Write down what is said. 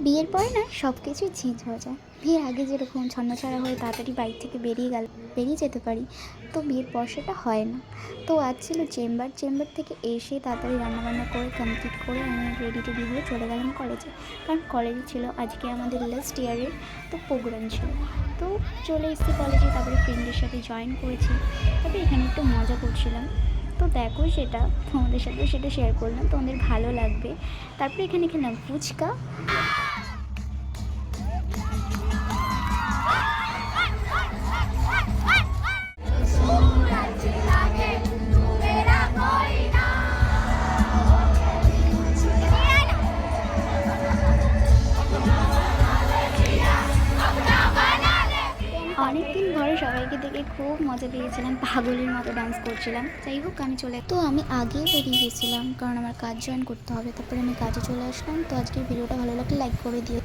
বিয়ের পরে না সব কিছুই চেঞ্জ হয়ে যায়। বিয়ের আগে যেরকম ছন্নছাড়া হয়ে তাড়াতাড়ি বাড়ি থেকে বেরিয়ে যেতে পারি, তো বিয়ের পর সেটা হয় না। তো আজ ছিল চেম্বার থেকে এসে তাড়াতাড়ি রান্নাবান্না করে কমপ্লিট করে আমি রেডি টেডি হয়ে চলে গেলাম কলেজে। কারণ কলেজে ছিল আজকে আমাদের লাস্ট ইয়ারের তো প্রোগ্রাম ছিল। তো চলে এসেছি কলেজে, তারপরে ফ্রেন্ডের সাথে জয়েন করেছি, তারপরে এখানে একটু মজা করছিলাম। তো দেখো সেটা তোমাদের সাথেও সেটা শেয়ার করলাম, তোমাদের ভালো লাগবে। তারপরে এখানে খেলাম ফুচকা। অনেকদিন পরে সবাইকে দেখে খুব মজা পেয়েছিলাম, পাগলের মতো ডান্স করছিলাম। যাই হোক আমি আগেই বেরিয়ে গেছিলাম কারণ আমার কাজ জয়েন করতে হবে, তারপরে আমি কাজে চলে আসলাম। তো আজকের ভিডিওটা ভালো লাগলে লাইক করে দিও।